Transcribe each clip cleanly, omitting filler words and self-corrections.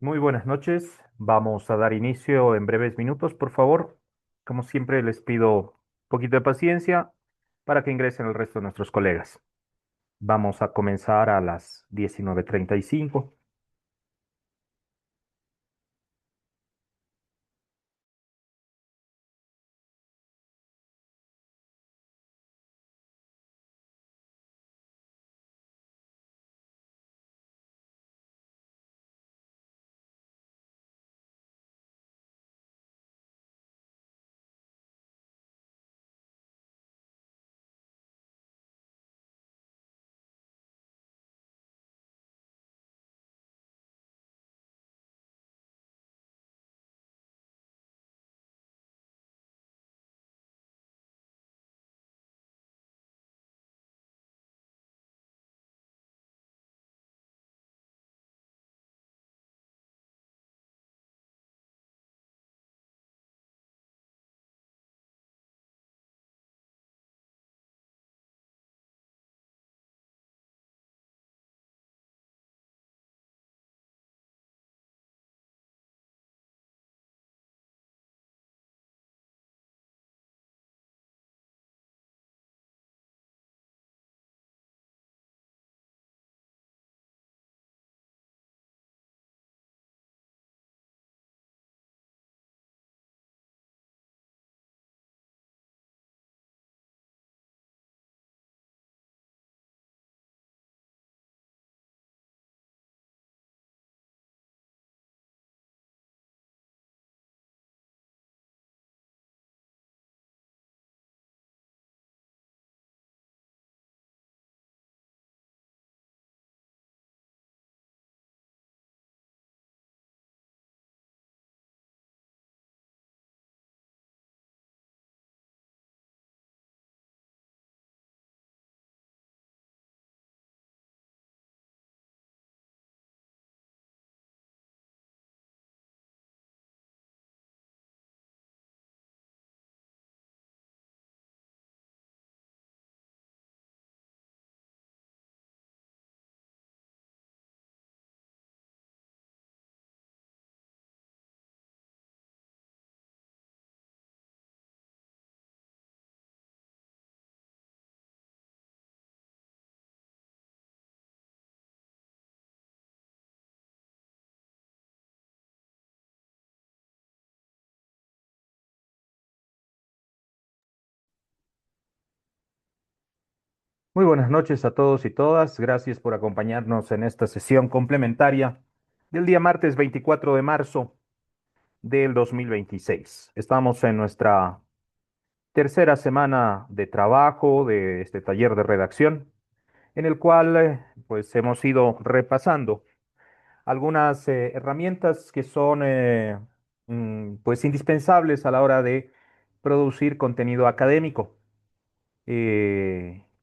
Muy buenas noches. Vamos a dar inicio en breves minutos, por favor. Como siempre, les pido un poquito de paciencia para que ingresen el resto de nuestros colegas. Vamos a comenzar a las 19:35. Muy buenas noches a todos y todas. Gracias por acompañarnos en esta sesión complementaria del día martes 24 de marzo del 2026. Estamos en nuestra tercera semana de trabajo de este taller de redacción, en el cual pues hemos ido repasando algunas herramientas que son pues indispensables a la hora de producir contenido académico.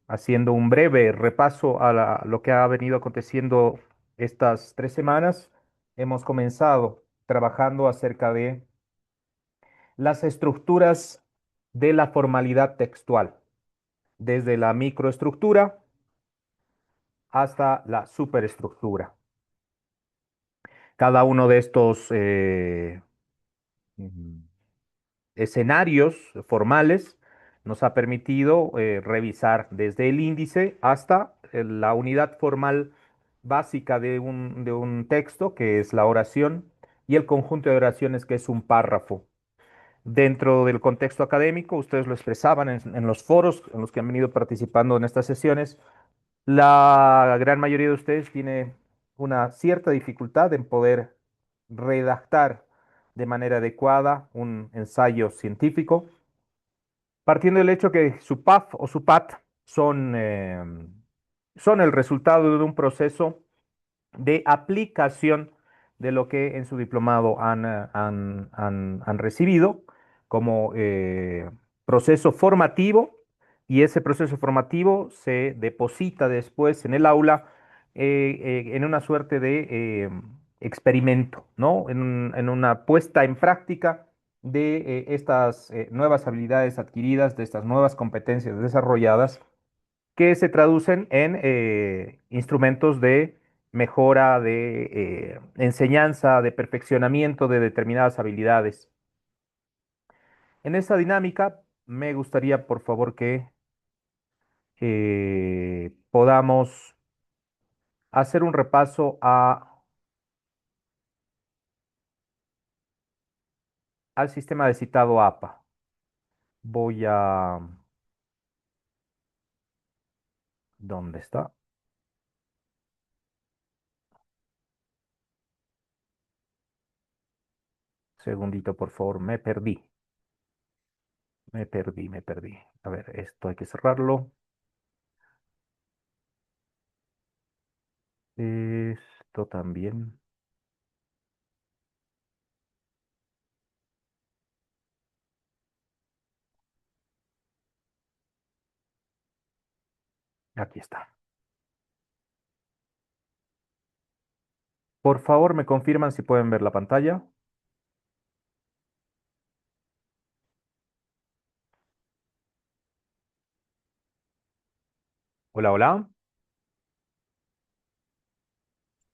Haciendo un breve repaso a lo que ha venido aconteciendo estas 3 semanas, hemos comenzado trabajando acerca de las estructuras de la formalidad textual, desde la microestructura hasta la superestructura. Cada uno de estos mm, escenarios formales nos ha permitido revisar desde el índice hasta la unidad formal básica de un texto, que es la oración, y el conjunto de oraciones, que es un párrafo. Dentro del contexto académico, ustedes lo expresaban en los foros en los que han venido participando en estas sesiones. La gran mayoría de ustedes tiene una cierta dificultad en poder redactar de manera adecuada un ensayo científico, partiendo del hecho que su PAF o su PAT son el resultado de un proceso de aplicación de lo que en su diplomado han recibido como proceso formativo, y ese proceso formativo se deposita después en el aula en una suerte de experimento, ¿no? En una puesta en práctica de estas nuevas habilidades adquiridas, de estas nuevas competencias desarrolladas, que se traducen en instrumentos de mejora de enseñanza, de perfeccionamiento de determinadas habilidades. En esa dinámica, me gustaría, por favor, que podamos hacer un repaso al sistema de citado APA. Voy a... ¿Dónde está? Segundito, por favor, me perdí. Me perdí. A ver, esto hay que cerrarlo. Esto también. Aquí está. Por favor, me confirman si pueden ver la pantalla. Hola, hola.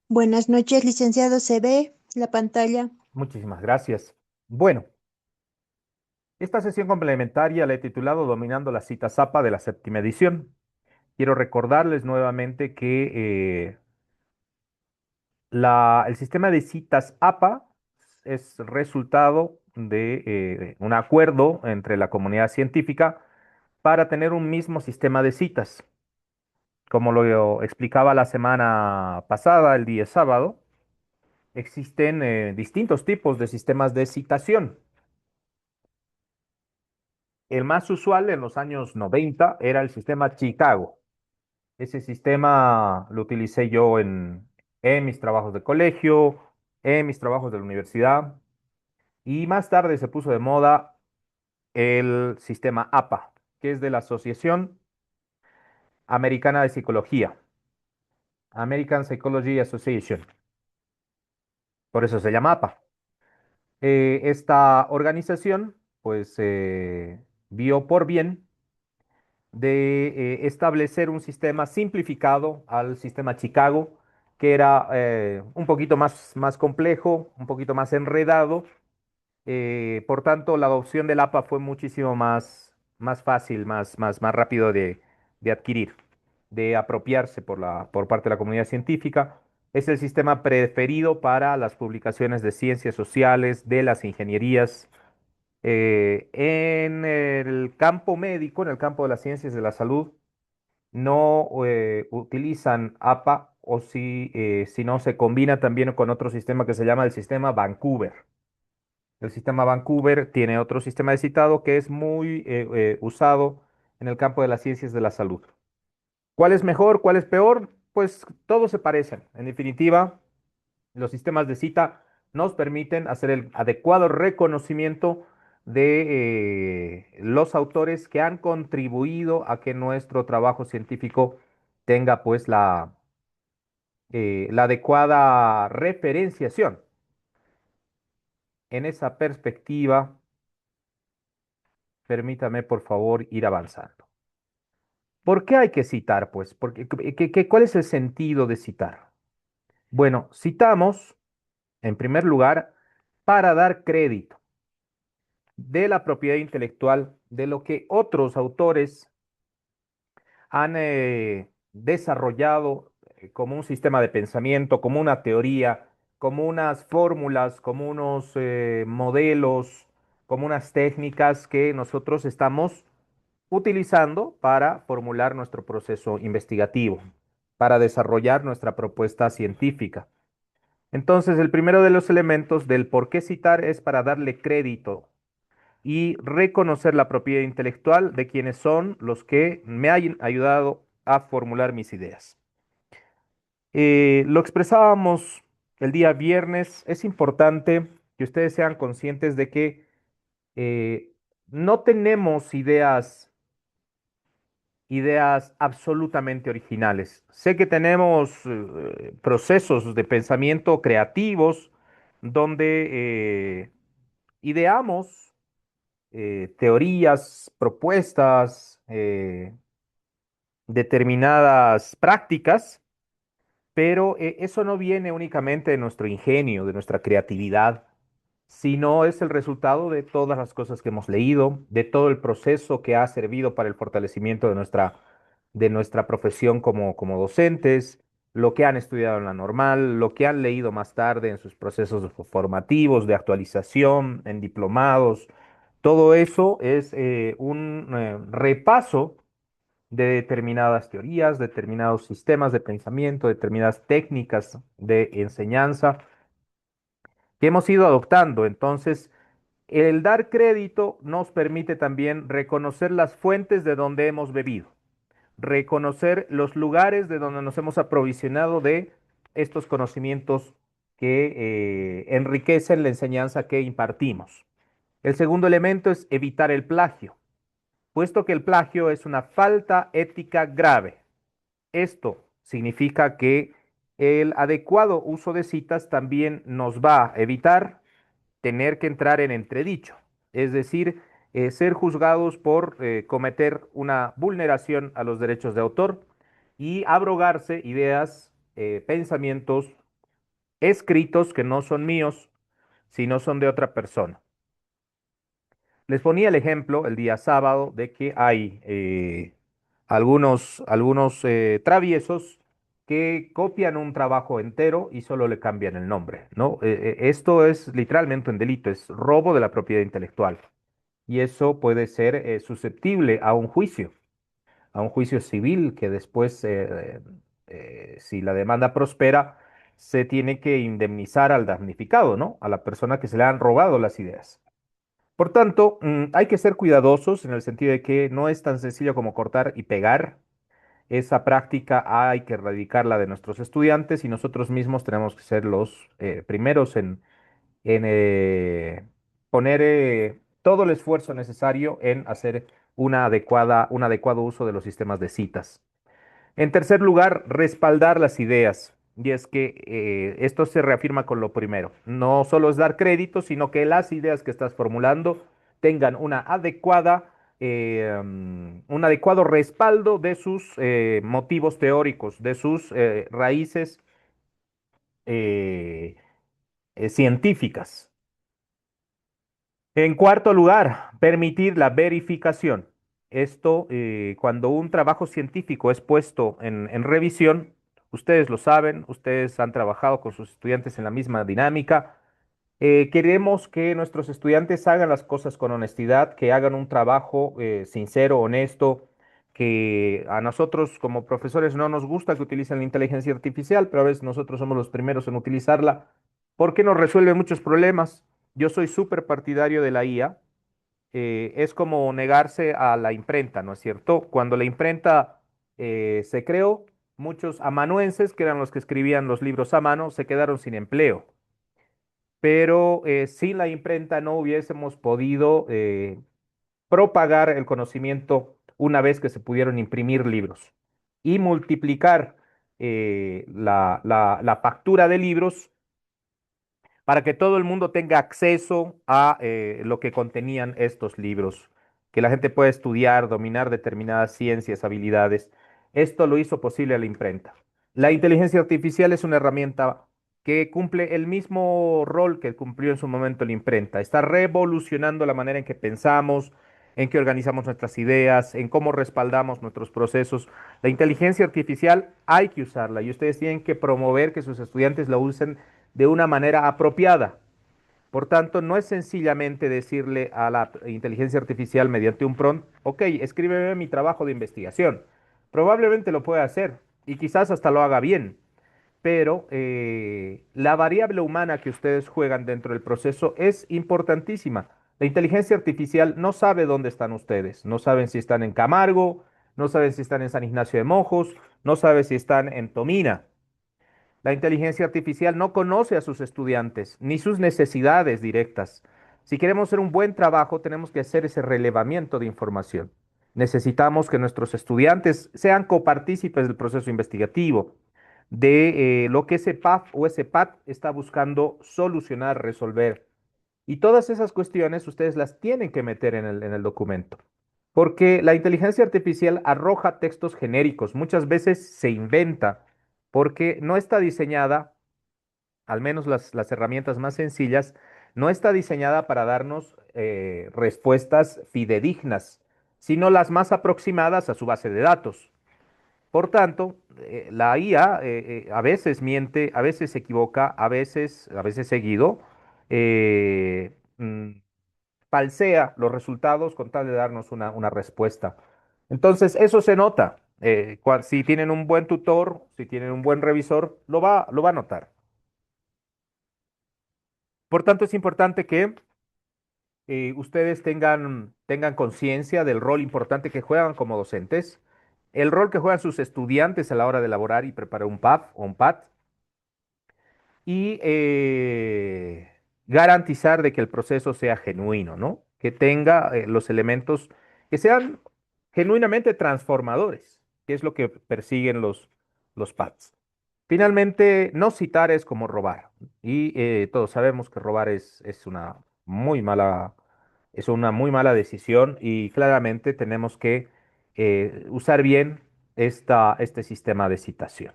Buenas noches, licenciado. ¿Se ve la pantalla? Muchísimas gracias. Bueno, esta sesión complementaria la he titulado Dominando la cita ZAPA de la séptima edición. Quiero recordarles nuevamente que el sistema de citas APA es resultado de un acuerdo entre la comunidad científica para tener un mismo sistema de citas. Como lo explicaba la semana pasada, el día sábado, existen distintos tipos de sistemas de citación. El más usual en los años 90 era el sistema Chicago. Ese sistema lo utilicé yo en mis trabajos de colegio, en mis trabajos de la universidad, y más tarde se puso de moda el sistema APA, que es de la Asociación Americana de Psicología, American Psychology Association. Por eso se llama APA. Esta organización, pues, vio por bien de establecer un sistema simplificado al sistema Chicago, que era un poquito más complejo, un poquito más enredado. Por tanto, la adopción del APA fue muchísimo más fácil, más rápido de adquirir, de apropiarse por parte de la comunidad científica. Es el sistema preferido para las publicaciones de ciencias sociales, de las ingenierías. En el campo médico, en el campo de las ciencias de la salud, no utilizan APA si no se combina también con otro sistema que se llama el sistema Vancouver. El sistema Vancouver tiene otro sistema de citado que es muy usado en el campo de las ciencias de la salud. ¿Cuál es mejor? ¿Cuál es peor? Pues todos se parecen. En definitiva, los sistemas de cita nos permiten hacer el adecuado reconocimiento de los autores que han contribuido a que nuestro trabajo científico tenga pues la adecuada referenciación. En esa perspectiva, permítame por favor ir avanzando. ¿Por qué hay que citar? Pues, porque, ¿cuál es el sentido de citar? Bueno, citamos, en primer lugar, para dar crédito de la propiedad intelectual de lo que otros autores han desarrollado como un sistema de pensamiento, como una teoría, como unas fórmulas, como unos modelos, como unas técnicas que nosotros estamos utilizando para formular nuestro proceso investigativo, para desarrollar nuestra propuesta científica. Entonces, el primero de los elementos del por qué citar es para darle crédito y reconocer la propiedad intelectual de quienes son los que me hayan ayudado a formular mis ideas. Lo expresábamos el día viernes. Es importante que ustedes sean conscientes de que eh, no tenemos ideas absolutamente originales. Sé que tenemos procesos de pensamiento creativos donde ideamos teorías, propuestas, determinadas prácticas, Pero eso no viene únicamente de nuestro ingenio, de nuestra creatividad, sino es el resultado de todas las cosas que hemos leído, de todo el proceso que ha servido para el fortalecimiento de nuestra profesión como docentes, lo que han estudiado en la normal, lo que han leído más tarde en sus procesos formativos, de actualización, en diplomados. Todo eso es un repaso de determinadas teorías, determinados sistemas de pensamiento, determinadas técnicas de enseñanza que hemos ido adoptando. Entonces, el dar crédito nos permite también reconocer las fuentes de donde hemos bebido, reconocer los lugares de donde nos hemos aprovisionado de estos conocimientos que enriquecen la enseñanza que impartimos. El segundo elemento es evitar el plagio, puesto que el plagio es una falta ética grave. Esto significa que el adecuado uso de citas también nos va a evitar tener que entrar en entredicho, es decir, ser juzgados por cometer una vulneración a los derechos de autor y abrogarse ideas, pensamientos escritos que no son míos, sino son de otra persona. Les ponía el ejemplo el día sábado de que hay algunos traviesos que copian un trabajo entero y solo le cambian el nombre, ¿no? Esto es literalmente un delito, es robo de la propiedad intelectual. Y eso puede ser susceptible a un juicio civil que después, si la demanda prospera, se tiene que indemnizar al damnificado, ¿no? A la persona que se le han robado las ideas. Por tanto, hay que ser cuidadosos en el sentido de que no es tan sencillo como cortar y pegar. Esa práctica hay que erradicarla de nuestros estudiantes y nosotros mismos tenemos que ser los primeros en poner todo el esfuerzo necesario en hacer un adecuado uso de los sistemas de citas. En tercer lugar, respaldar las ideas. Y es que esto se reafirma con lo primero. No solo es dar crédito, sino que las ideas que estás formulando tengan un adecuado respaldo de sus motivos teóricos, de sus raíces eh, científicas. En cuarto lugar, permitir la verificación. Esto, cuando un trabajo científico es puesto en revisión, ustedes lo saben, ustedes han trabajado con sus estudiantes en la misma dinámica. Queremos que nuestros estudiantes hagan las cosas con honestidad, que hagan un trabajo sincero, honesto, que a nosotros como profesores no nos gusta que utilicen la inteligencia artificial, pero a veces nosotros somos los primeros en utilizarla porque nos resuelve muchos problemas. Yo soy súper partidario de la IA. Es como negarse a la imprenta, ¿no es cierto? Cuando la imprenta se creó, muchos amanuenses, que eran los que escribían los libros a mano, se quedaron sin empleo. Pero sin la imprenta no hubiésemos podido propagar el conocimiento una vez que se pudieron imprimir libros y multiplicar la factura de libros para que todo el mundo tenga acceso a lo que contenían estos libros, que la gente pueda estudiar, dominar determinadas ciencias, habilidades. Esto lo hizo posible la imprenta. La inteligencia artificial es una herramienta que cumple el mismo rol que cumplió en su momento la imprenta. Está revolucionando la manera en que pensamos, en que organizamos nuestras ideas, en cómo respaldamos nuestros procesos. La inteligencia artificial hay que usarla y ustedes tienen que promover que sus estudiantes la usen de una manera apropiada. Por tanto, no es sencillamente decirle a la inteligencia artificial mediante un prompt, ok, escríbeme mi trabajo de investigación. Probablemente lo pueda hacer y quizás hasta lo haga bien, pero la variable humana que ustedes juegan dentro del proceso es importantísima. La inteligencia artificial no sabe dónde están ustedes, no saben si están en Camargo, no saben si están en San Ignacio de Mojos, no sabe si están en Tomina. La inteligencia artificial no conoce a sus estudiantes ni sus necesidades directas. Si queremos hacer un buen trabajo, tenemos que hacer ese relevamiento de información. Necesitamos que nuestros estudiantes sean copartícipes del proceso investigativo, de lo que ese PAF o ese PAT está buscando solucionar, resolver. Y todas esas cuestiones ustedes las tienen que meter en el documento. Porque la inteligencia artificial arroja textos genéricos, muchas veces se inventa porque no está diseñada, al menos las herramientas más sencillas, no está diseñada para darnos respuestas fidedignas, sino las más aproximadas a su base de datos. Por tanto, la IA a veces miente, a veces se equivoca, a veces seguido, eh, mm, falsea los resultados con tal de darnos una respuesta. Entonces, eso se nota. Si tienen un buen tutor, si tienen un buen revisor, lo va a notar. Por tanto, es importante que ustedes tengan conciencia del rol importante que juegan como docentes, el rol que juegan sus estudiantes a la hora de elaborar y preparar un PAF o un PAT, y garantizar de que el proceso sea genuino, ¿no? Que tenga los elementos que sean genuinamente transformadores, que es lo que persiguen los PATs. Finalmente, no citar es como robar. Y todos sabemos que robar muy mala, es una muy mala decisión y claramente tenemos que usar bien este sistema de citación.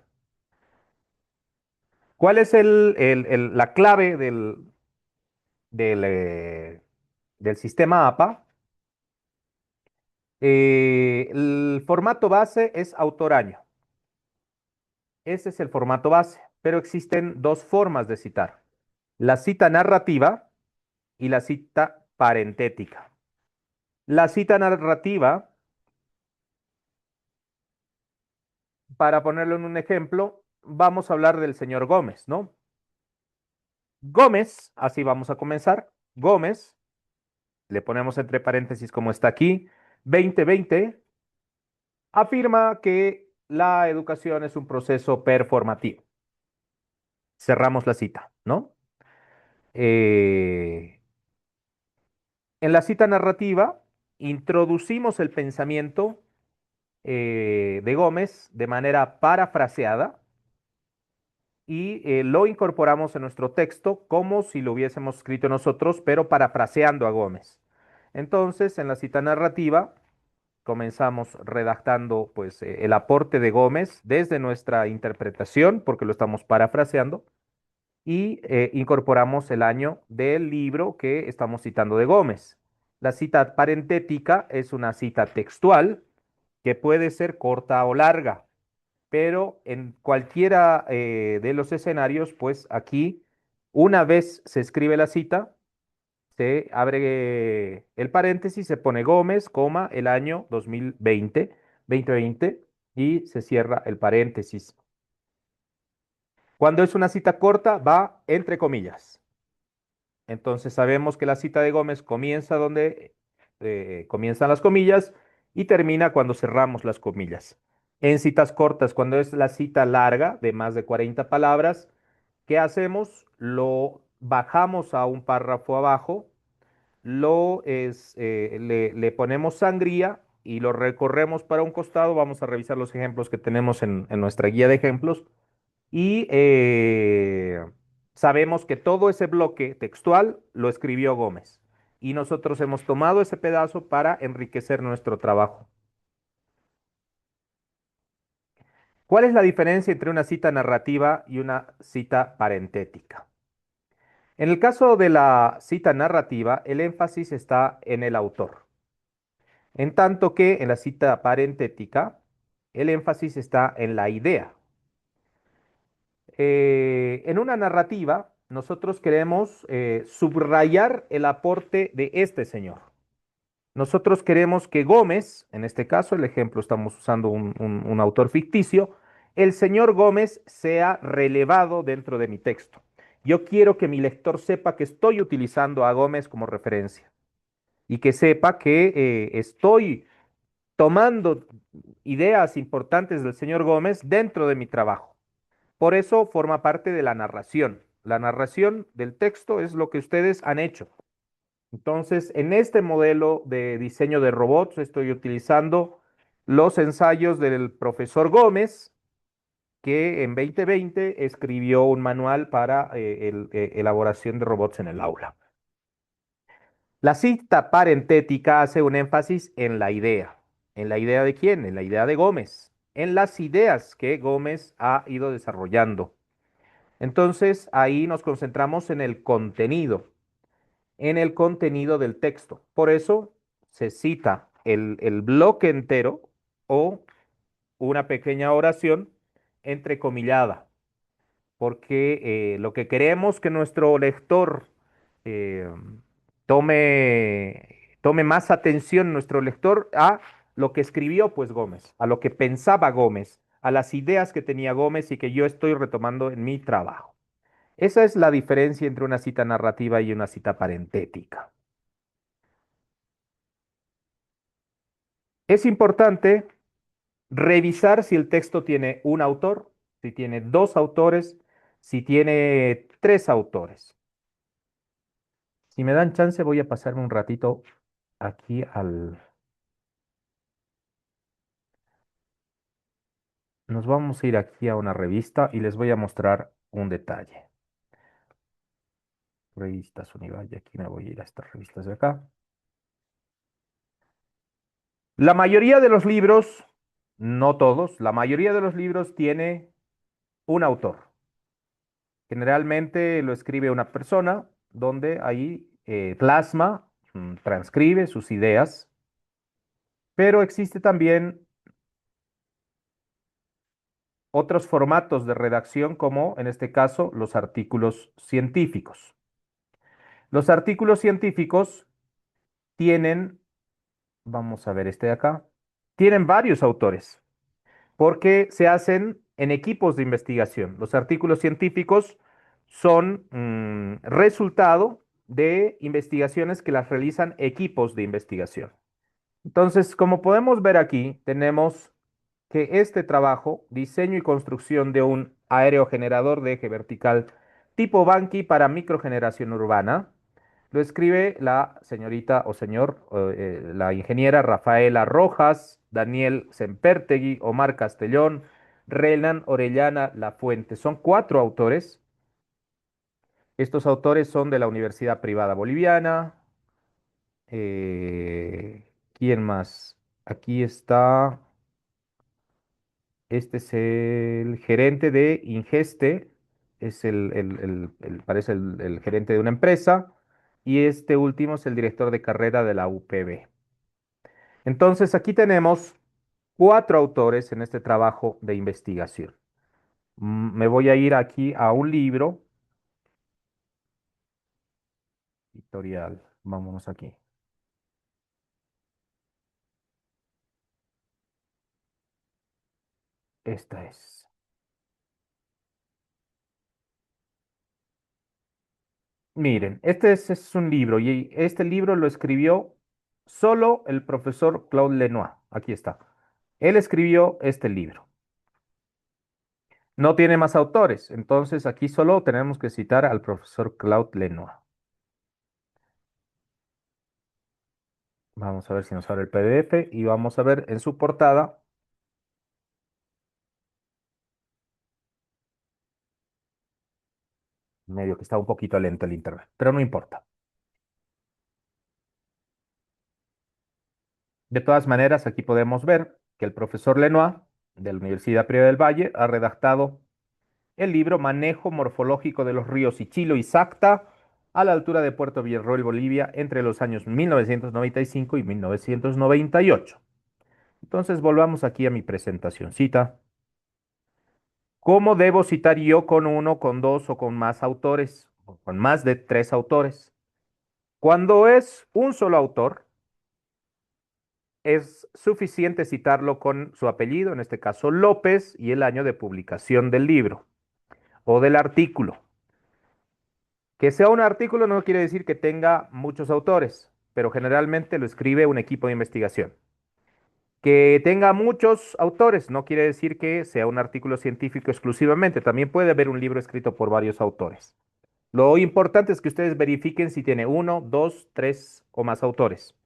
¿Cuál es la clave del, eh, del sistema APA? El formato base es autor-año. Ese es el formato base, pero existen dos formas de citar: la cita narrativa y la cita parentética. La cita narrativa, para ponerlo en un ejemplo, vamos a hablar del señor Gómez, ¿no? Gómez, así vamos a comenzar. Gómez, le ponemos entre paréntesis como está aquí, 2020, afirma que la educación es un proceso performativo. Cerramos la cita, ¿no? Eh, en la cita narrativa, introducimos el pensamiento de Gómez de manera parafraseada y lo incorporamos en nuestro texto como si lo hubiésemos escrito nosotros, pero parafraseando a Gómez. Entonces, en la cita narrativa, comenzamos redactando pues el aporte de Gómez desde nuestra interpretación, porque lo estamos parafraseando, y incorporamos el año del libro que estamos citando de Gómez. La cita parentética es una cita textual que puede ser corta o larga, pero en cualquiera de los escenarios, pues aquí, una vez se escribe la cita, se abre el paréntesis, se pone Gómez, coma, el año 2020, y se cierra el paréntesis. Cuando es una cita corta, va entre comillas. Entonces sabemos que la cita de Gómez comienza donde comienzan las comillas y termina cuando cerramos las comillas. En citas cortas, cuando es la cita larga de más de 40 palabras, ¿qué hacemos? Lo bajamos a un párrafo abajo, le ponemos sangría y lo recorremos para un costado. Vamos a revisar los ejemplos que tenemos en nuestra guía de ejemplos y sabemos que todo ese bloque textual lo escribió Gómez y nosotros hemos tomado ese pedazo para enriquecer nuestro trabajo. ¿Cuál es la diferencia entre una cita narrativa y una cita parentética? En el caso de la cita narrativa, el énfasis está en el autor, en tanto que en la cita parentética, el énfasis está en la idea. En una narrativa, nosotros queremos subrayar el aporte de este señor. Nosotros queremos que Gómez, en este caso, el ejemplo, estamos usando un autor ficticio, el señor Gómez sea relevado dentro de mi texto. Yo quiero que mi lector sepa que estoy utilizando a Gómez como referencia y que sepa que estoy tomando ideas importantes del señor Gómez dentro de mi trabajo. Por eso forma parte de la narración. La narración del texto es lo que ustedes han hecho. Entonces, en este modelo de diseño de robots estoy utilizando los ensayos del profesor Gómez, que en 2020 escribió un manual para elaboración de robots en el aula. La cita parentética hace un énfasis en la idea. ¿En la idea de quién? En la idea de Gómez. en las ideas que Gómez ha ido desarrollando. Entonces, ahí nos concentramos en el contenido del texto. Por eso se cita el bloque entero o una pequeña oración entrecomillada, porque lo que queremos que nuestro lector eh, tome más atención, nuestro lector, a lo que escribió pues Gómez, a lo que pensaba Gómez, a las ideas que tenía Gómez y que yo estoy retomando en mi trabajo. Esa es la diferencia entre una cita narrativa y una cita parentética. Es importante revisar si el texto tiene un autor, si tiene dos autores, si tiene tres autores. Si me dan chance, voy a pasarme un ratito aquí al... Nos vamos a ir aquí a una revista y les voy a mostrar un detalle. Revistas Univalle, aquí me voy a ir a estas revistas de acá. La mayoría de los libros, no todos, la mayoría de los libros tiene un autor. Generalmente lo escribe una persona donde ahí plasma, transcribe sus ideas, pero existe también otros formatos de redacción como en este caso los artículos científicos. Los artículos científicos tienen, vamos a ver este de acá, tienen varios autores porque se hacen en equipos de investigación. Los artículos científicos son resultado de investigaciones que las realizan equipos de investigación. Entonces, como podemos ver aquí, tenemos que este trabajo, diseño y construcción de un aerogenerador de eje vertical tipo Banqui para microgeneración urbana, lo escribe la señorita o señor, la ingeniera Rafaela Rojas, Daniel Sempertegui, Omar Castellón, Renan Orellana Lafuente. Son cuatro autores. Estos autores son de la Universidad Privada Boliviana. ¿Quién más? Aquí está. Este es el gerente de Ingeste, es parece el gerente de una empresa, y este último es el director de carrera de la UPB. Entonces, aquí tenemos cuatro autores en este trabajo de investigación. Me voy a ir aquí a un libro editorial. Vámonos aquí. Esta es. Miren, es un libro y este libro lo escribió solo el profesor Claude Lenoir. Aquí está. Él escribió este libro. No tiene más autores, entonces aquí solo tenemos que citar al profesor Claude Lenoir. Vamos a ver si nos abre el PDF y vamos a ver en su portada, medio que está un poquito lento el internet, pero no importa. De todas maneras, aquí podemos ver que el profesor Lenoir de la Universidad Privada del Valle ha redactado el libro Manejo morfológico de los ríos Ichilo y Sacta a la altura de Puerto Villarroel, Bolivia, entre los años 1995 y 1998. Entonces, volvamos aquí a mi presentacioncita. ¿Cómo debo citar yo con uno, con dos o con más autores? O con más de tres autores. Cuando es un solo autor, es suficiente citarlo con su apellido, en este caso López, y el año de publicación del libro o del artículo. Que sea un artículo no quiere decir que tenga muchos autores, pero generalmente lo escribe un equipo de investigación. Que tenga muchos autores no quiere decir que sea un artículo científico exclusivamente, también puede haber un libro escrito por varios autores. Lo importante es que ustedes verifiquen si tiene uno, dos, tres o más autores.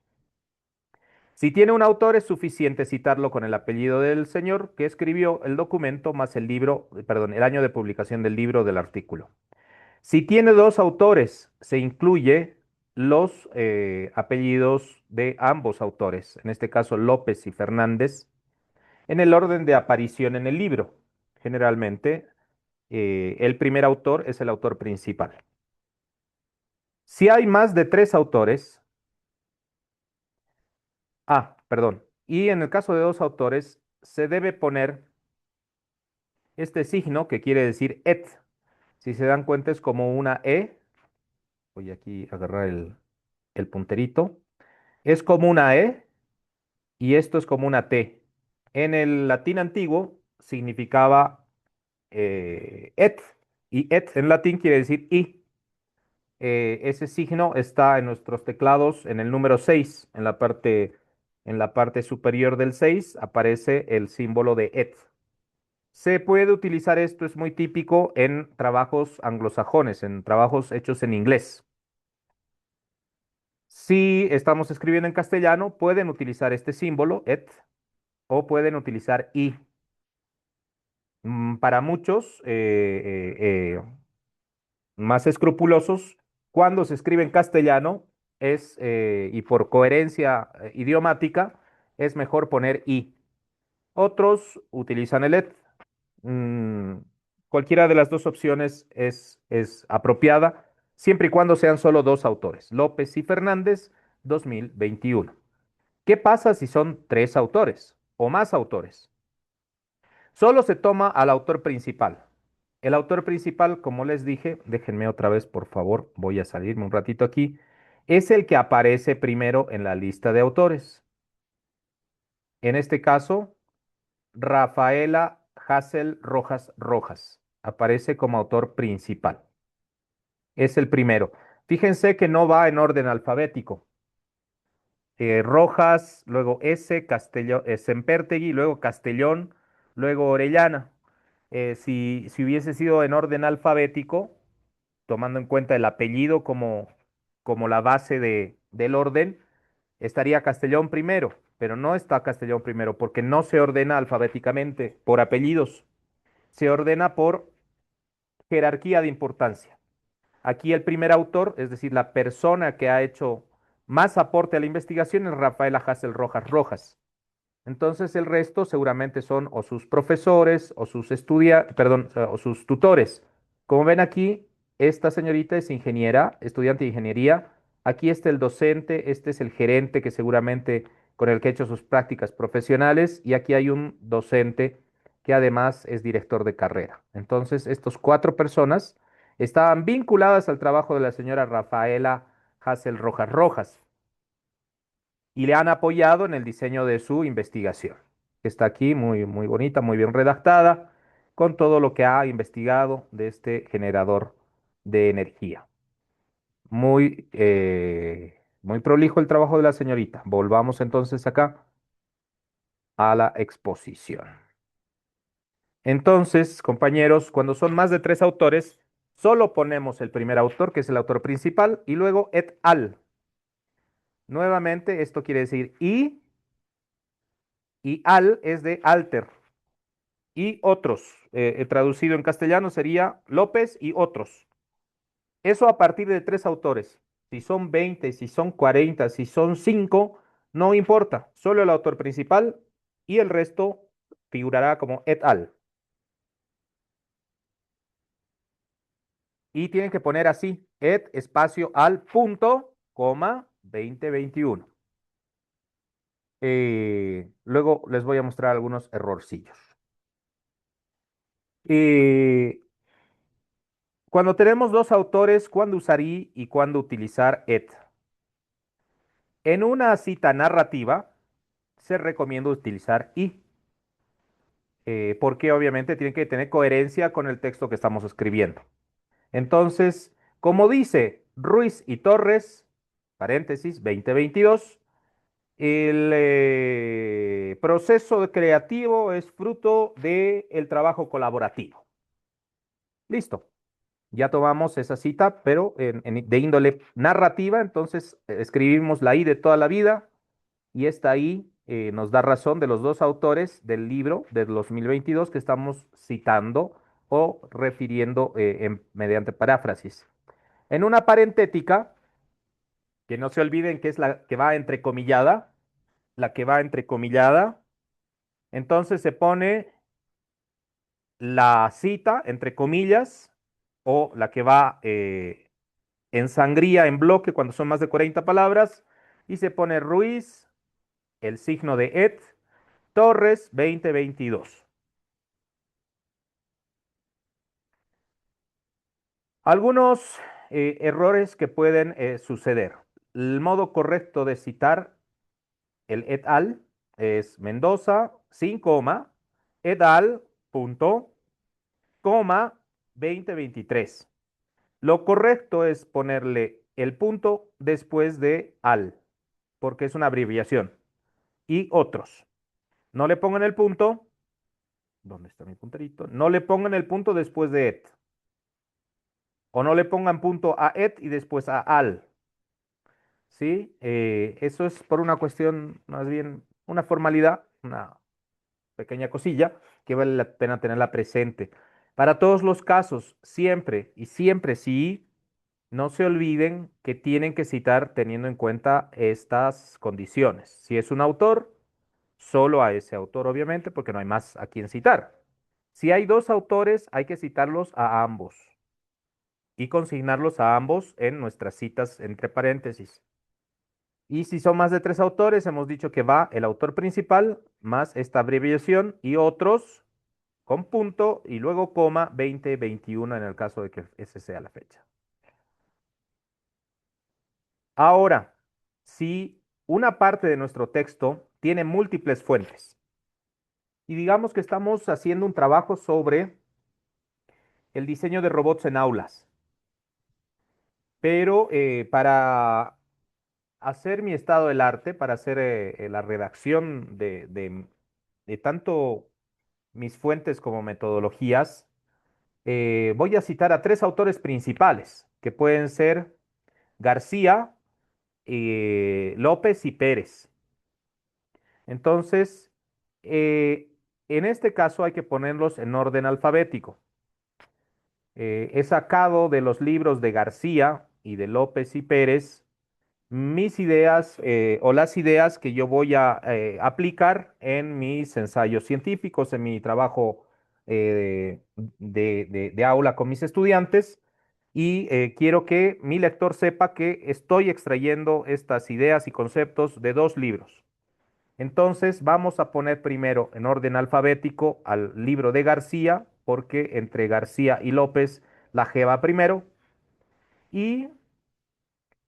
Si tiene un autor, es suficiente citarlo con el apellido del señor que escribió el documento más el libro, perdón, el año de publicación del libro o del artículo. Si tiene dos autores, se incluye los apellidos de ambos autores, en este caso López y Fernández, en el orden de aparición en el libro. Generalmente, el primer autor es el autor principal. Si hay más de tres autores, perdón, y en el caso de dos autores, se debe poner este signo que quiere decir et. Si se dan cuenta, es como una E. Voy aquí a agarrar el punterito. Es como una E y esto es como una T. En el latín antiguo significaba et, y et en latín quiere decir y. Ese signo está en nuestros teclados en el número 6, en la parte superior del 6 aparece el símbolo de et. Se puede utilizar esto, es muy típico en trabajos anglosajones, en trabajos hechos en inglés. Si estamos escribiendo en castellano, pueden utilizar este símbolo, et, o pueden utilizar y. Para muchos más escrupulosos, cuando se escribe en castellano, y por coherencia idiomática, es mejor poner y. Otros utilizan el et. Mm, Cualquiera de las dos opciones es apropiada, siempre y cuando sean solo dos autores, López y Fernández, 2021. ¿Qué pasa si son tres autores o más autores? Solo se toma al autor principal. El autor principal, como les dije, déjenme otra vez, por favor, voy a salirme un ratito aquí, es el que aparece primero en la lista de autores. En este caso, Rafaela Hassel Rojas Rojas aparece como autor principal. Es el primero. Fíjense que no va en orden alfabético. Rojas, luego S, Sempertegui, luego Castellón, luego Orellana. Si hubiese sido en orden alfabético, tomando en cuenta el apellido como la base del orden, estaría Castellón primero, pero no está Castellón primero porque no se ordena alfabéticamente por apellidos, se ordena por jerarquía de importancia. Aquí el primer autor, es decir, la persona que ha hecho más aporte a la investigación es Rafaela Hassel Rojas Rojas. Entonces el resto seguramente son o sus profesores o sus perdón, o sus tutores. Como ven aquí, esta señorita es ingeniera, estudiante de ingeniería. Aquí está el docente, este es el gerente que seguramente con el que ha hecho sus prácticas profesionales y aquí hay un docente que además es director de carrera. Entonces, estas cuatro personas estaban vinculadas al trabajo de la señora Rafaela Hassel Rojas Rojas y le han apoyado en el diseño de su investigación, que está aquí muy, muy bonita, muy bien redactada, con todo lo que ha investigado de este generador de energía. Muy prolijo el trabajo de la señorita. Volvamos entonces acá a la exposición. Entonces, compañeros, cuando son más de tres autores, solo ponemos el primer autor, que es el autor principal, y luego et al. Nuevamente, esto quiere decir y al es de alter. Y otros. Traducido en castellano sería López y otros. Eso a partir de tres autores. Si son 20, si son 40, si son 5, no importa. Solo el autor principal y el resto figurará como et al. Y tienen que poner así, et espacio al punto, coma, 2021. Luego les voy a mostrar algunos errorcillos. Eh, Cuando tenemos dos autores, ¿cuándo usar y cuándo utilizar et? En una cita narrativa se recomienda utilizar y, porque obviamente tiene que tener coherencia con el texto que estamos escribiendo. Entonces, como dice Ruiz y Torres, paréntesis, 2022, el proceso creativo es fruto del trabajo colaborativo. Listo. Ya tomamos esa cita, pero de índole narrativa, entonces escribimos la I de toda la vida y esta I nos da razón de los dos autores del libro de 2022 que estamos citando o refiriendo mediante paráfrasis. En una parentética, que no se olviden que es la que va entrecomillada, la que va entrecomillada Entonces se pone la cita, entre comillas, o la que va en sangría, en bloque, cuando son más de 40 palabras, y se pone Ruiz, el signo de et, Torres 2022. Algunos errores que pueden suceder. El modo correcto de citar el et al es Mendoza, sin coma, et al, punto, coma, 2023. Lo correcto es ponerle el punto después de al, porque es una abreviación. Y otros. No le pongan el punto. ¿Dónde está mi punterito? No le pongan el punto después de et. O no le pongan punto a et y después a al. ¿Sí? Eso es por una cuestión, más bien, una formalidad, una pequeña cosilla que vale la pena tenerla presente. Para todos los casos, siempre y siempre sí, no se olviden que tienen que citar teniendo en cuenta estas condiciones. Si es un autor, solo a ese autor, obviamente, porque no hay más a quien citar. Si hay dos autores, hay que citarlos a ambos y consignarlos a ambos en nuestras citas entre paréntesis. Y si son más de tres autores, hemos dicho que va el autor principal más esta abreviación y otros con punto y luego coma 2021 en el caso de que ese sea la fecha. Ahora, si una parte de nuestro texto tiene múltiples fuentes y digamos que estamos haciendo un trabajo sobre el diseño de robots en aulas, pero para hacer mi estado del arte, para hacer la redacción de tanto mis fuentes como metodologías, voy a citar a tres autores principales, que pueden ser García, López y Pérez. Entonces, en este caso hay que ponerlos en orden alfabético. He sacado de los libros de García y de López y Pérez mis ideas o las ideas que yo voy a aplicar en mis ensayos científicos, en mi trabajo de aula con mis estudiantes. Y quiero que mi lector sepa que estoy extrayendo estas ideas y conceptos de dos libros. Entonces vamos a poner primero en orden alfabético al libro de García, porque entre García y López la G va primero. Y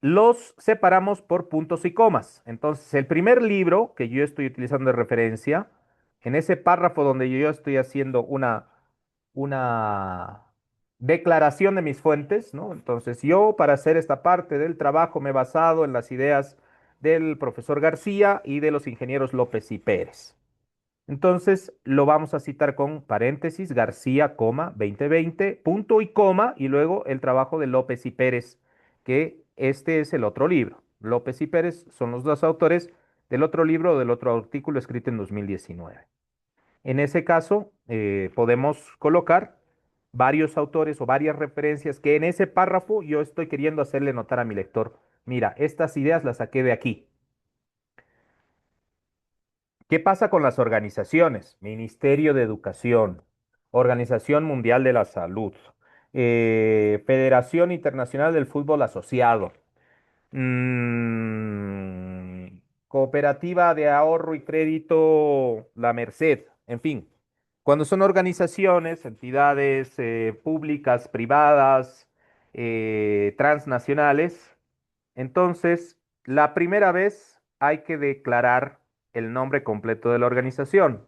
los separamos por puntos y comas. Entonces, el primer libro que yo estoy utilizando de referencia, en ese párrafo donde yo estoy haciendo una declaración de mis fuentes, ¿no? Entonces, yo para hacer esta parte del trabajo me he basado en las ideas del profesor García y de los ingenieros López y Pérez. Entonces lo vamos a citar con paréntesis, García, coma, 2020, punto y coma, y luego el trabajo de López y Pérez, que este es el otro libro. López y Pérez son los dos autores del otro libro o del otro artículo escrito en 2019. En ese caso, podemos colocar varios autores o varias referencias que en ese párrafo yo estoy queriendo hacerle notar a mi lector. Mira, estas ideas las saqué de aquí. ¿Qué pasa con las organizaciones? Ministerio de Educación, Organización Mundial de la Salud, Federación Internacional del Fútbol Asociado, Cooperativa de Ahorro y Crédito La Merced, en fin. Cuando son organizaciones, entidades públicas, privadas, transnacionales, entonces, la primera vez hay que declarar el nombre completo de la organización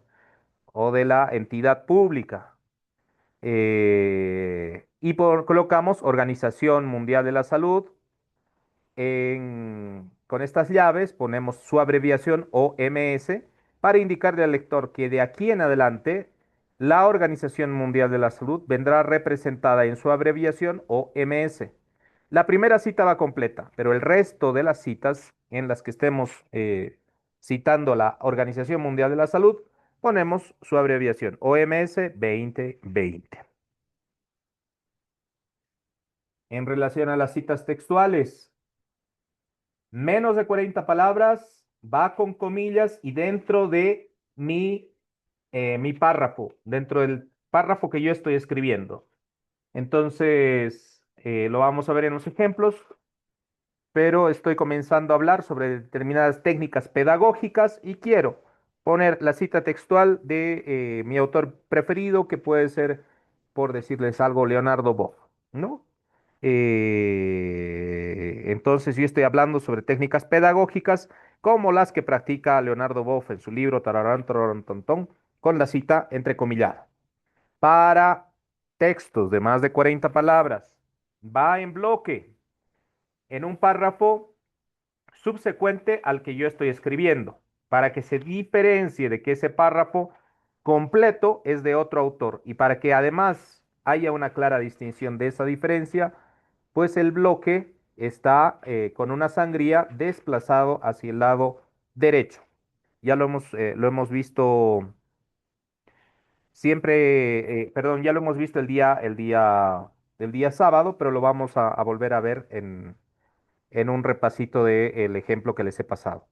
o de la entidad pública. Colocamos Organización Mundial de la Salud. Con estas llaves ponemos su abreviación OMS para indicarle al lector que de aquí en adelante la Organización Mundial de la Salud vendrá representada en su abreviación OMS. La primera cita va completa, pero el resto de las citas en las que estemos citando la Organización Mundial de la Salud, ponemos su abreviación OMS 2020. En relación a las citas textuales, menos de 40 palabras, va con comillas y dentro de mi mi párrafo, dentro del párrafo que yo estoy escribiendo. Entonces, lo vamos a ver en los ejemplos, pero estoy comenzando a hablar sobre determinadas técnicas pedagógicas y quiero poner la cita textual de mi autor preferido, que puede ser, por decirles algo, Leonardo Boff, ¿no? Entonces, yo estoy hablando sobre técnicas pedagógicas como las que practica Leonardo Boff en su libro Tararán, tararán, Tontón, con la cita entrecomillada. Para textos de más de 40 palabras, va en bloque, en un párrafo subsecuente al que yo estoy escribiendo, para que se diferencie de que ese párrafo completo es de otro autor y para que además haya una clara distinción de esa diferencia, pues el bloque está con una sangría desplazado hacia el lado derecho. Ya lo hemos visto siempre, perdón, ya lo hemos visto el día sábado, pero lo vamos a volver a ver en un repasito del ejemplo que les he pasado.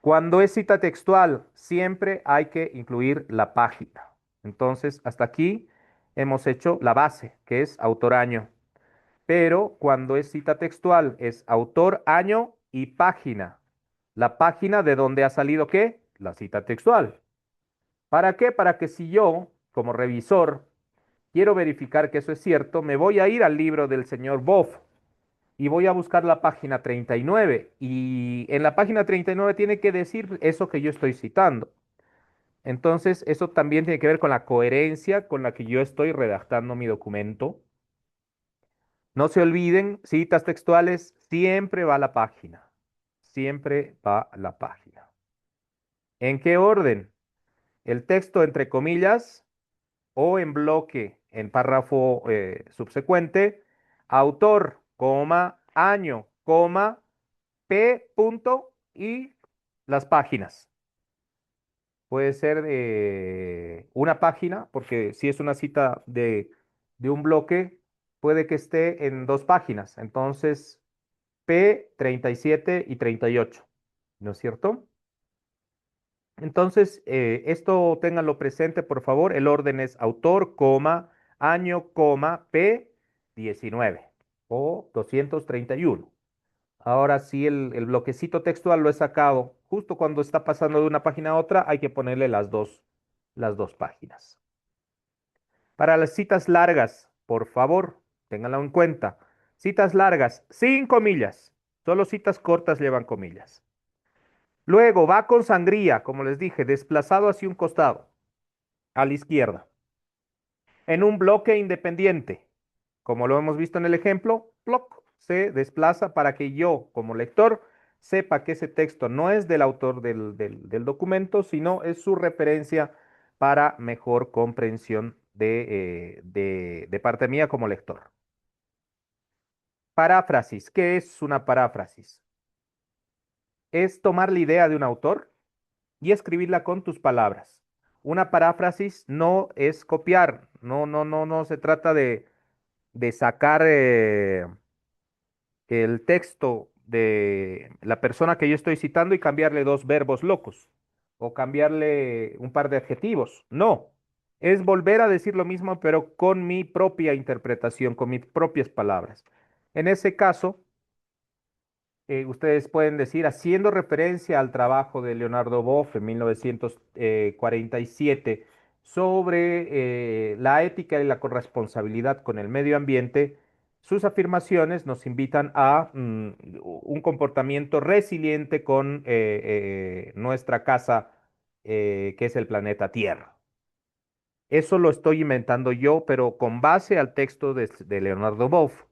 Cuando es cita textual, siempre hay que incluir la página. Entonces, hasta aquí hemos hecho la base, que es autor año. Pero cuando es cita textual, es autor, año y página. La página de donde ha salido ¿qué? La cita textual. ¿Para qué? Para que si yo, como revisor, quiero verificar que eso es cierto, me voy a ir al libro del señor Boff y voy a buscar la página 39. Y en la página 39 tiene que decir eso que yo estoy citando. Entonces, eso también tiene que ver con la coherencia con la que yo estoy redactando mi documento. No se olviden, citas textuales, siempre va a la página. Siempre va a la página. ¿En qué orden? El texto entre comillas o en bloque, en párrafo subsecuente, autor, coma, año, coma, P punto y las páginas. Puede ser una página, porque si es una cita de un bloque, puede que esté en dos páginas. Entonces, P 37 y 38, ¿no es cierto? Entonces, esto ténganlo presente, por favor. El orden es autor, coma, año, coma, P 19 o 231. Ahora sí, el bloquecito textual lo he sacado. Justo cuando está pasando de una página a otra, hay que ponerle las dos páginas. Para las citas largas, por favor, ténganlo en cuenta. Citas largas, sin comillas. Solo citas cortas llevan comillas. Luego va con sangría, como les dije, desplazado hacia un costado, a la izquierda, en un bloque independiente. Como lo hemos visto en el ejemplo, ploc, se desplaza para que yo, como lector, sepa que ese texto no es del autor del documento, sino es su referencia para mejor comprensión de parte mía como lector. Paráfrasis. ¿Qué es una paráfrasis? Es tomar la idea de un autor y escribirla con tus palabras. Una paráfrasis no es copiar, no se trata de sacar el texto de la persona que yo estoy citando y cambiarle dos verbos locos o cambiarle un par de adjetivos. No, es volver a decir lo mismo, pero con mi propia interpretación, con mis propias palabras. En ese caso, ustedes pueden decir, haciendo referencia al trabajo de Leonardo Boff en 1947 sobre la ética y la corresponsabilidad con el medio ambiente, sus afirmaciones nos invitan a un comportamiento resiliente con nuestra casa, que es el planeta Tierra. Eso lo estoy inventando yo, pero con base al texto de Leonardo Boff.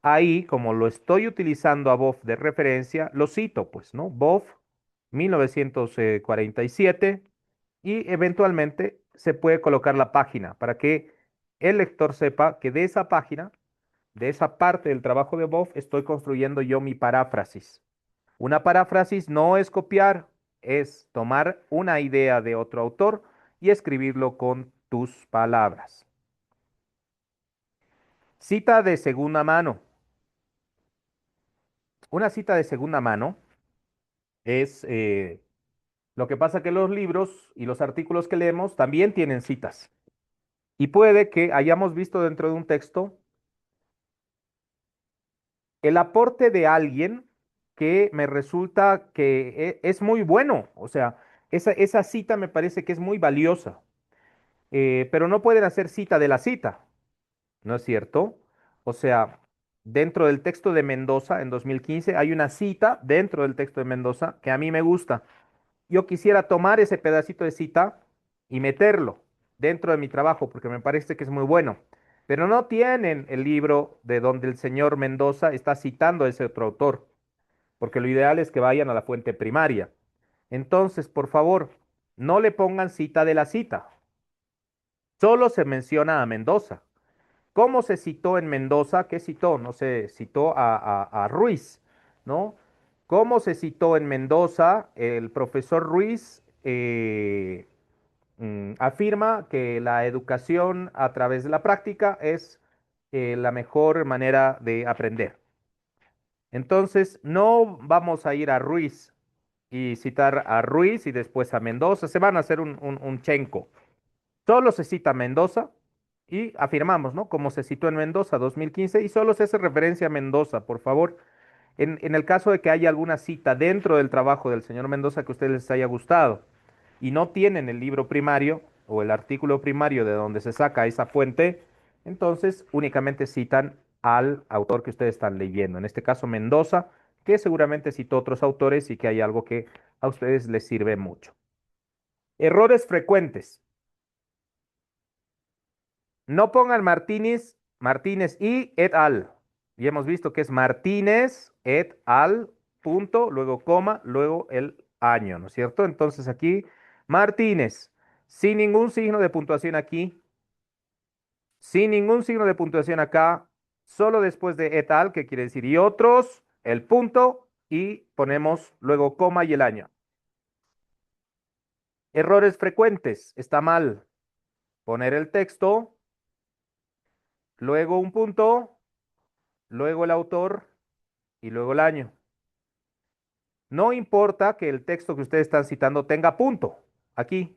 Ahí, como lo estoy utilizando a Boff de referencia, lo cito, pues, ¿no? Boff, 1947, y eventualmente se puede colocar la página para que el lector sepa que de esa página, de esa parte del trabajo de Boff, estoy construyendo yo mi paráfrasis. Una paráfrasis no es copiar, es tomar una idea de otro autor y escribirlo con tus palabras. Cita de segunda mano. Una cita de segunda mano es Lo que pasa que los libros y los artículos que leemos también tienen citas. Y puede que hayamos visto dentro de un texto el aporte de alguien que me resulta que es muy bueno. O sea, esa cita me parece que es muy valiosa. Pero no pueden hacer cita de la cita, ¿no es cierto? O sea, dentro del texto de Mendoza en 2015 hay una cita dentro del texto de Mendoza que a mí me gusta. Yo quisiera tomar ese pedacito de cita y meterlo dentro de mi trabajo porque me parece que es muy bueno. Pero no tienen el libro de donde el señor Mendoza está citando a ese otro autor, porque lo ideal es que vayan a la fuente primaria. Entonces, por favor, no le pongan cita de la cita. Solo se menciona a Mendoza. ¿Cómo se citó en Mendoza? ¿Qué citó? No se citó a Ruiz, ¿no? ¿Cómo se citó en Mendoza? El profesor Ruiz afirma que la educación a través de la práctica es la mejor manera de aprender. Entonces, no vamos a ir a Ruiz y citar a Ruiz y después a Mendoza. Se van a hacer un chenco. Solo se cita Mendoza y afirmamos, ¿no? Como se citó en Mendoza 2015 y solo se hace referencia a Mendoza, por favor. En el caso de que haya alguna cita dentro del trabajo del señor Mendoza que a ustedes les haya gustado y no tienen el libro primario o el artículo primario de donde se saca esa fuente, entonces únicamente citan al autor que ustedes están leyendo. En este caso Mendoza, que seguramente citó otros autores y que hay algo que a ustedes les sirve mucho. Errores frecuentes. No pongan Martínez, Martínez y et al. Y hemos visto que es Martínez et al, punto, luego coma, luego el año, ¿no es cierto? Entonces aquí, Martínez, sin ningún signo de puntuación aquí, sin ningún signo de puntuación acá, solo después de et al, que quiere decir y otros, el punto, y ponemos luego coma y el año. Errores frecuentes, está mal. Poner el texto, luego un punto, luego el autor y luego el año. No importa que el texto que ustedes están citando tenga punto aquí,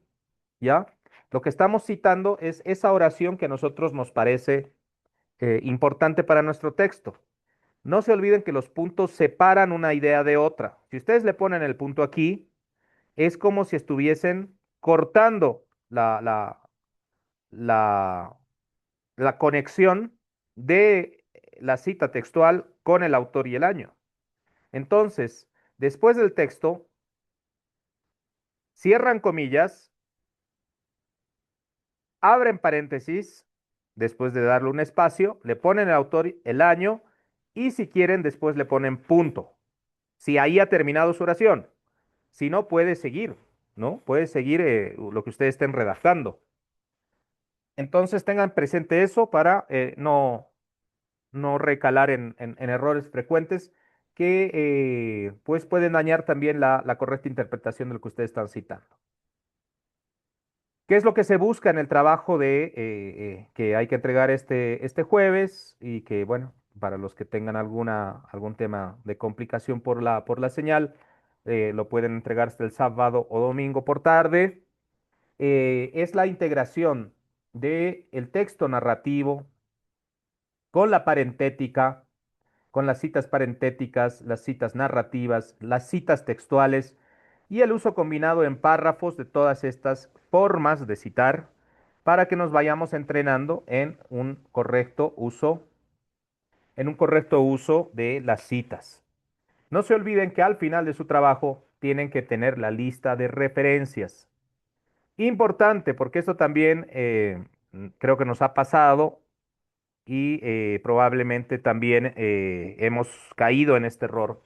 ¿ya? Lo que estamos citando es esa oración que a nosotros nos parece importante para nuestro texto. No se olviden que los puntos separan una idea de otra. Si ustedes le ponen el punto aquí, es como si estuviesen cortando la, la conexión de la cita textual con el autor y el año. Entonces, después del texto, cierran comillas, abren paréntesis, después de darle un espacio, le ponen el autor, el año, y si quieren, después le ponen punto. Si ahí ha terminado su oración. Si no, puede seguir, ¿no? Puede seguir lo que ustedes estén redactando. Entonces tengan presente eso para no recalar en errores frecuentes que pues pueden dañar también la correcta interpretación de lo que ustedes están citando. ¿Qué es lo que se busca en el trabajo de que hay que entregar este jueves? Y que, bueno, para los que tengan algún tema de complicación por la señal, lo pueden entregar hasta el sábado o domingo por tarde. Es la integración de el texto narrativo con la parentética, con las citas parentéticas, las citas narrativas, las citas textuales y el uso combinado en párrafos de todas estas formas de citar para que nos vayamos entrenando en un correcto uso de las citas. No se olviden que al final de su trabajo tienen que tener la lista de referencias. Importante, porque esto también creo que nos ha pasado y probablemente también hemos caído en este error,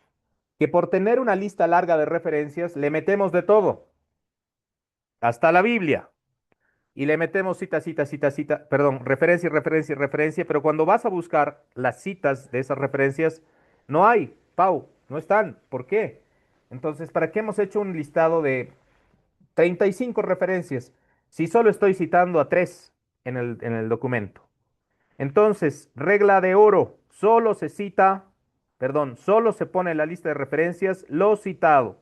que por tener una lista larga de referencias le metemos de todo, hasta la Biblia, y le metemos cita, cita, cita, cita, perdón, referencia, referencia, referencia, pero cuando vas a buscar las citas de esas referencias, no hay, Pau, no están. ¿Por qué? Entonces, ¿para qué hemos hecho un listado de 35 referencias si solo estoy citando a 3 en el documento? Entonces, regla de oro, solo se cita, perdón, solo se pone en la lista de referencias lo citado.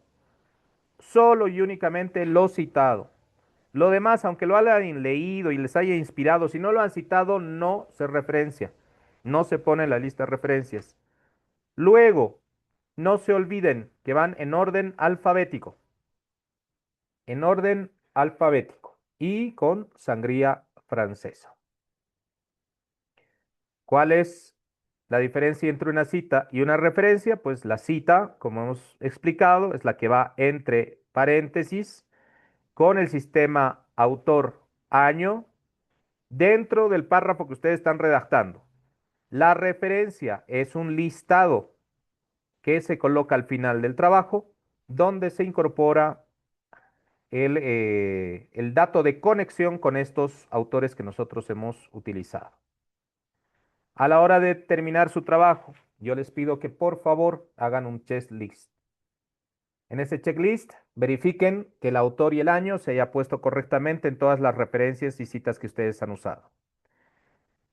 solo y únicamente lo citado. Lo demás, aunque lo hayan leído y les haya inspirado, si no lo han citado, no se referencia, no se pone en la lista de referencias. Luego, no se olviden que van en orden alfabético y con sangría francesa. ¿Cuál es la diferencia entre una cita y una referencia? Pues la cita, como hemos explicado, es la que va entre paréntesis con el sistema autor-año dentro del párrafo que ustedes están redactando. La referencia es un listado que se coloca al final del trabajo, donde se incorpora el dato de conexión con estos autores que nosotros hemos utilizado. A la hora de terminar su trabajo, yo les pido que por favor hagan un checklist. En ese checklist, verifiquen que el autor y el año se haya puesto correctamente en todas las referencias y citas que ustedes han usado.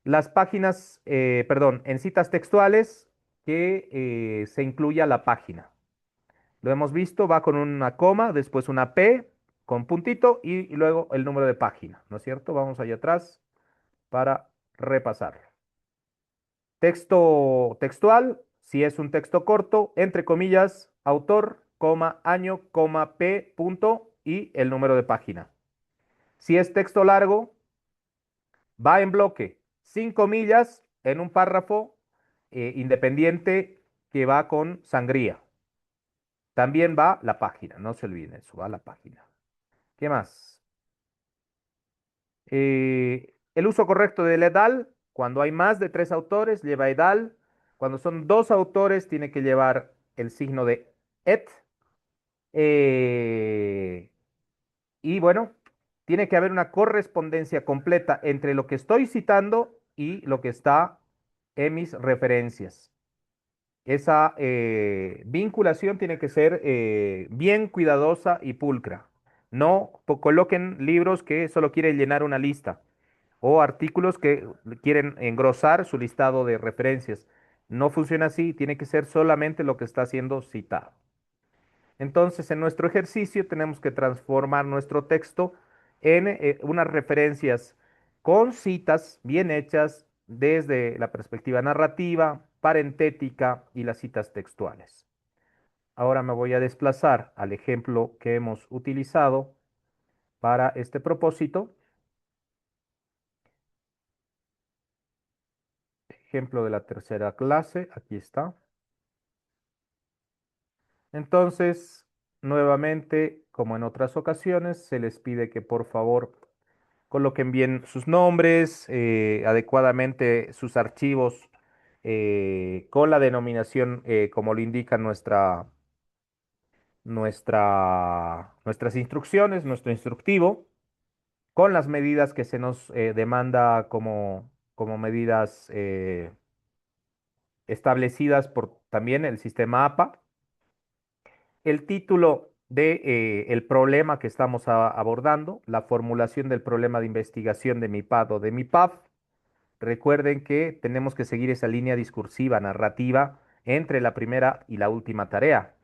Las páginas, perdón, en citas textuales que se incluya la página. Lo hemos visto, va con una coma, después una P con puntito y luego el número de página, ¿no es cierto? Vamos allá atrás para repasar. Texto textual, si es un texto corto, entre comillas, autor, coma, año, coma, P, punto y el número de página. Si es texto largo, va en bloque, sin comillas, en un párrafo independiente que va con sangría. También va la página, no se olviden eso, va la página. ¿Qué más? El uso correcto del edal, cuando hay más de tres autores, lleva edal. Cuando son dos autores, tiene que llevar el signo de et. Eh, y bueno, tiene que haber una correspondencia completa entre lo que estoy citando y lo que está en mis referencias. Esa vinculación tiene que ser bien cuidadosa y pulcra. No coloquen libros que solo quieren llenar una lista o artículos que quieren engrosar su listado de referencias. No funciona así, tiene que ser solamente lo que está siendo citado. Entonces, en nuestro ejercicio tenemos que transformar nuestro texto en unas referencias con citas bien hechas desde la perspectiva narrativa, parentética y las citas textuales. Ahora me voy a desplazar al ejemplo que hemos utilizado para este propósito. Ejemplo de la tercera clase, aquí está. Entonces, nuevamente, como en otras ocasiones, se les pide que por favor coloquen bien sus nombres, adecuadamente sus archivos con la denominación como lo indican nuestras instrucciones, nuestro instructivo, con las medidas que se nos demanda como medidas establecidas por también el sistema APA. El título de el problema que estamos abordando, la formulación del problema de investigación de mi PAD o de mi PAF. Recuerden que tenemos que seguir esa línea discursiva, narrativa, entre la primera y la última tarea.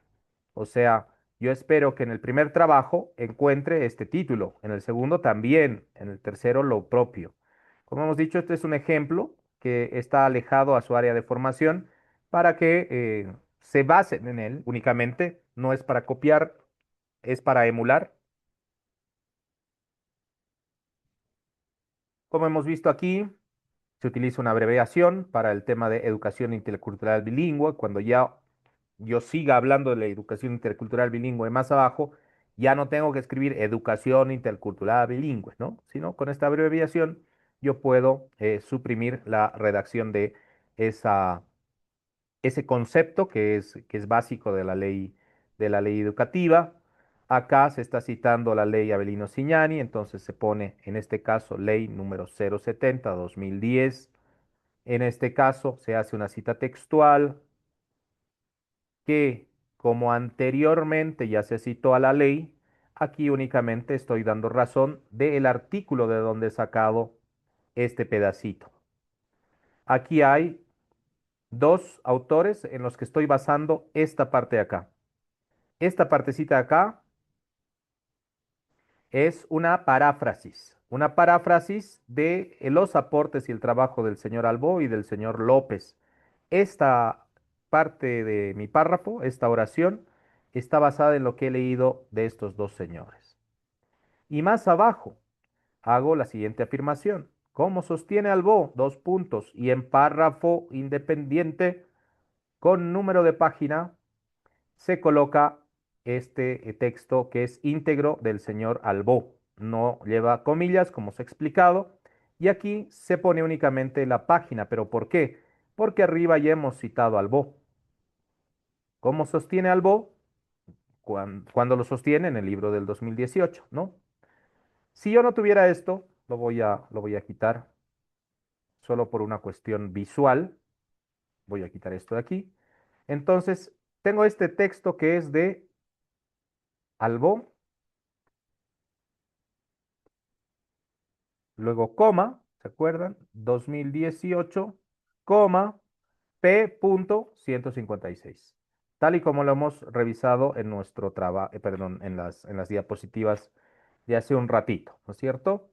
O sea, yo espero que en el primer trabajo encuentre este título, en el segundo también, en el tercero lo propio. Como hemos dicho, este es un ejemplo que está alejado a su área de formación para que se basen en él únicamente. No es para copiar, es para emular. Como hemos visto aquí, se utiliza una abreviación para el tema de educación intercultural bilingüe. Cuando ya yo siga hablando de la educación intercultural bilingüe más abajo, ya no tengo que escribir educación intercultural bilingüe, ¿no? Sino con esta abreviación yo puedo suprimir la redacción de esa, ese concepto que es básico de la ley educativa. Acá se está citando la ley Avelino Cignani, entonces se pone en este caso ley número 070/2010. En este caso se hace una cita textual que, como anteriormente ya se citó a la ley, aquí únicamente estoy dando razón del artículo de donde he sacado este pedacito. Aquí hay dos autores en los que estoy basando esta parte de acá. Esta partecita de acá Es una paráfrasis de los aportes y el trabajo del señor Albó y del señor López. Esta parte de mi párrafo, esta oración, está basada en lo que he leído de estos dos señores. Y más abajo hago la siguiente afirmación. Como sostiene Albó, dos puntos, y en párrafo independiente con número de página se coloca este texto que es íntegro del señor Albó. No lleva comillas, como os he explicado, y aquí se pone únicamente la página. ¿Pero por qué? Porque arriba ya hemos citado a Albó. ¿Cómo sostiene Albó? Cuando lo sostiene en el libro del 2018, ¿no? Si yo no tuviera esto, lo voy a quitar solo por una cuestión visual. Voy a quitar esto de aquí. Entonces, tengo este texto que es de Albó, luego coma, ¿se acuerdan? 2018, coma, P.156. Tal y como lo hemos revisado en nuestro trabajo, perdón, en las diapositivas de hace un ratito, ¿no es cierto?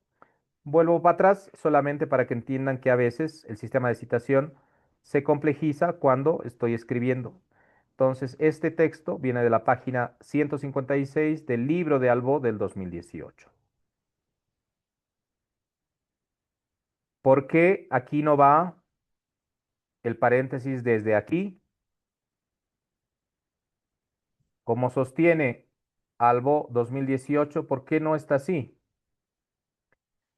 Vuelvo para atrás solamente para que entiendan que a veces el sistema de citación se complejiza cuando estoy escribiendo. Entonces, este texto viene de la página 156 del libro de Albo del 2018. ¿Por qué aquí no va el paréntesis desde aquí? Como sostiene Albo 2018, ¿por qué no está así?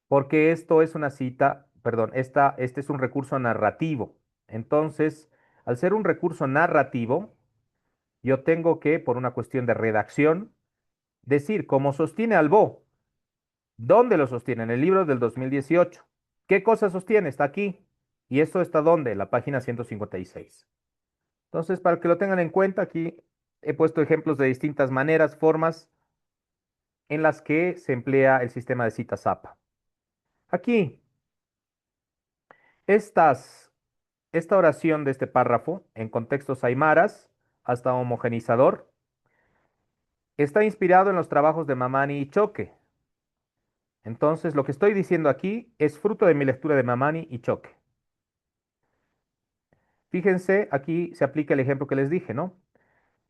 Porque esto es una cita, perdón, este es un recurso narrativo. Entonces, al ser un recurso narrativo, yo tengo que, por una cuestión de redacción, decir, como sostiene Albo, ¿dónde lo sostiene? En el libro del 2018. ¿Qué cosa sostiene? Está aquí. ¿Y esto está dónde? En la página 156. Entonces, para que lo tengan en cuenta, aquí he puesto ejemplos de distintas maneras, formas en las que se emplea el sistema de cita ZAPA. Aquí, estas, esta oración de este párrafo, en contextos aymaras, hasta homogenizador, está inspirado en los trabajos de Mamani y Choque. Entonces, lo que estoy diciendo aquí es fruto de mi lectura de Mamani y Choque. Fíjense, aquí se aplica el ejemplo que les dije, ¿no?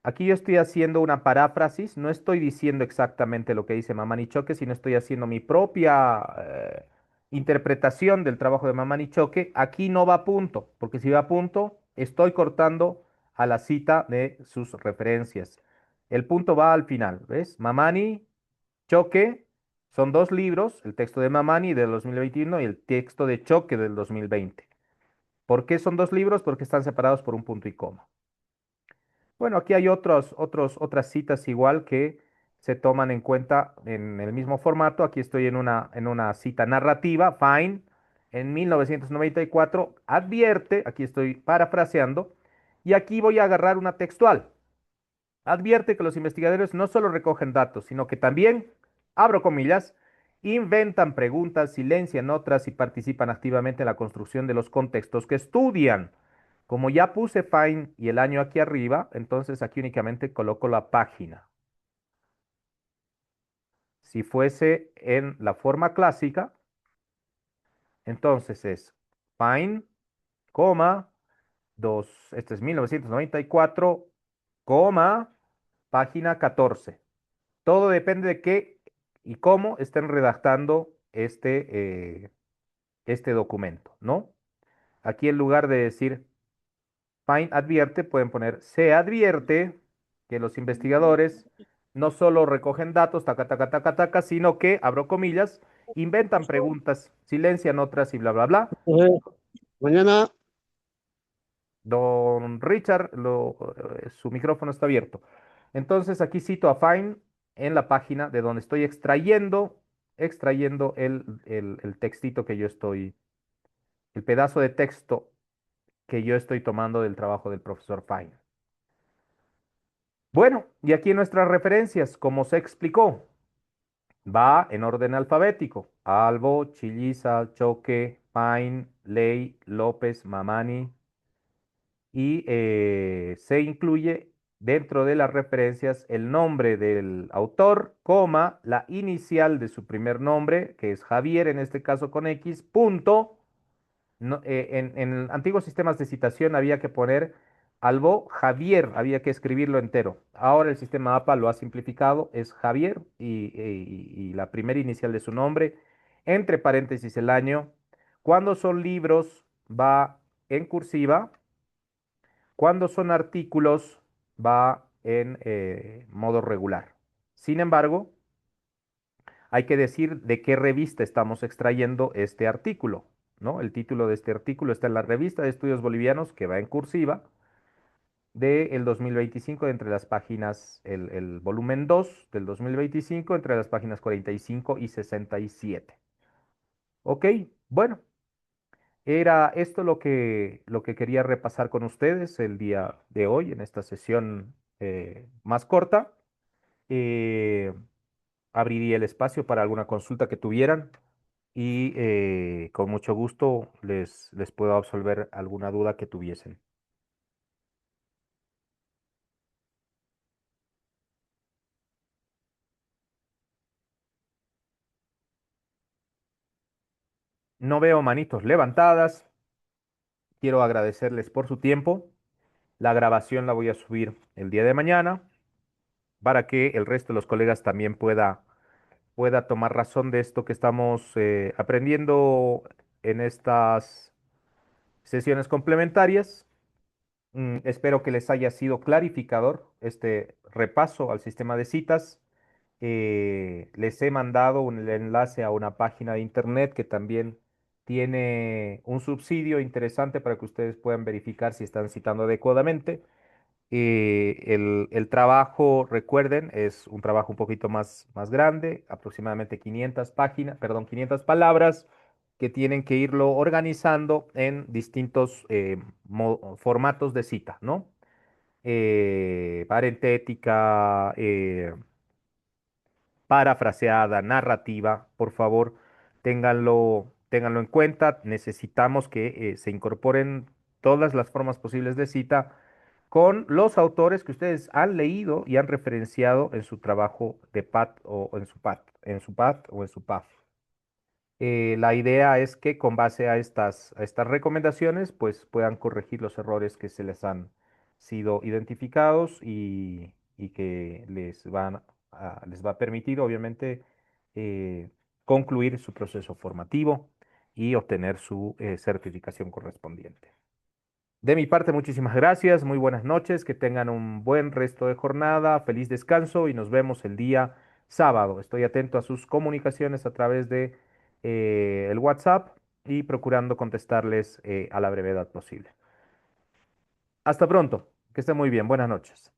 Aquí yo estoy haciendo una paráfrasis, no estoy diciendo exactamente lo que dice Mamani Choque, sino estoy haciendo mi propia interpretación del trabajo de Mamani Choque. Aquí no va a punto, porque si va a punto, estoy cortando a la cita de sus referencias. El punto va al final, ¿ves? Mamani Choque son dos libros, el texto de Mamani del 2021 y el texto de Choque del 2020. ¿Por qué son dos libros? Porque están separados por un punto y coma. Bueno, aquí hay otras citas igual que se toman en cuenta en el mismo formato. Aquí estoy en una cita narrativa. Fine, en 1994, advierte, aquí estoy parafraseando, y aquí voy a agarrar una textual. Advierte que los investigadores no solo recogen datos, sino que también, abro comillas, inventan preguntas, silencian otras y participan activamente en la construcción de los contextos que estudian. Como ya puse Fine y el año aquí arriba, entonces aquí únicamente coloco la página. Si fuese en la forma clásica, entonces es Fine, coma, este es 1994, coma, página 14. Todo depende de qué y cómo estén redactando este documento, ¿no? Aquí en lugar de decir Pine advierte, pueden poner se advierte que los investigadores no solo recogen datos, taca, taca, taca, taca, sino que, abro comillas, inventan preguntas, silencian otras y bla, bla, bla. Eh, Mañana, Don Richard, su micrófono está abierto. Entonces aquí cito a Fine en la página de donde estoy extrayendo el textito que yo estoy, el pedazo de texto que yo estoy tomando del trabajo del profesor Fine. Bueno, y aquí nuestras referencias, como se explicó, va en orden alfabético. Albo, Chilliza, Choque, Fine, Ley, López, Mamani, y se incluye dentro de las referencias el nombre del autor, coma, la inicial de su primer nombre, que es Javier, en este caso con X, punto. En antiguos sistemas de citación había que poner albo Javier, había que escribirlo entero. Ahora el sistema APA lo ha simplificado, es Javier y la primera inicial de su nombre, entre paréntesis el año. Cuando son libros va en cursiva, cuando son artículos va en modo regular. Sin embargo, hay que decir de qué revista estamos extrayendo este artículo, ¿no? El título de este artículo está en la Revista de Estudios Bolivianos, que va en cursiva, del 2025, entre las páginas, el volumen 2 del 2025, entre las páginas 45 y 67. Ok, bueno, era esto lo que quería repasar con ustedes el día de hoy en esta sesión más corta. Eh, Abriría el espacio para alguna consulta que tuvieran y con mucho gusto les puedo absolver alguna duda que tuviesen. No veo manitos levantadas. Quiero agradecerles por su tiempo. La grabación la voy a subir el día de mañana para que el resto de los colegas también pueda tomar razón de esto que estamos aprendiendo en estas sesiones complementarias. Espero que les haya sido clarificador este repaso al sistema de citas. Les he mandado un enlace a una página de internet que también tiene un subsidio interesante para que ustedes puedan verificar si están citando adecuadamente. El trabajo, recuerden, es un trabajo un poquito más grande, aproximadamente 500 páginas, perdón, 500 palabras, que tienen que irlo organizando en distintos formatos de cita, ¿no? Parentética, parafraseada, narrativa, por favor, ténganlo en cuenta. Necesitamos que se incorporen todas las formas posibles de cita con los autores que ustedes han leído y han referenciado en su trabajo de PAT o en su PAT, en su PAT o en su PAF. La idea es que con base a estas recomendaciones, pues puedan corregir los errores que se les han sido identificados y que les va a permitir, obviamente, eh, concluir su proceso formativo y obtener su certificación correspondiente. De mi parte, muchísimas gracias, muy buenas noches, que tengan un buen resto de jornada, feliz descanso y nos vemos el día sábado. Estoy atento a sus comunicaciones a través de el WhatsApp y procurando contestarles a la brevedad posible. Hasta pronto, que esté muy bien, buenas noches.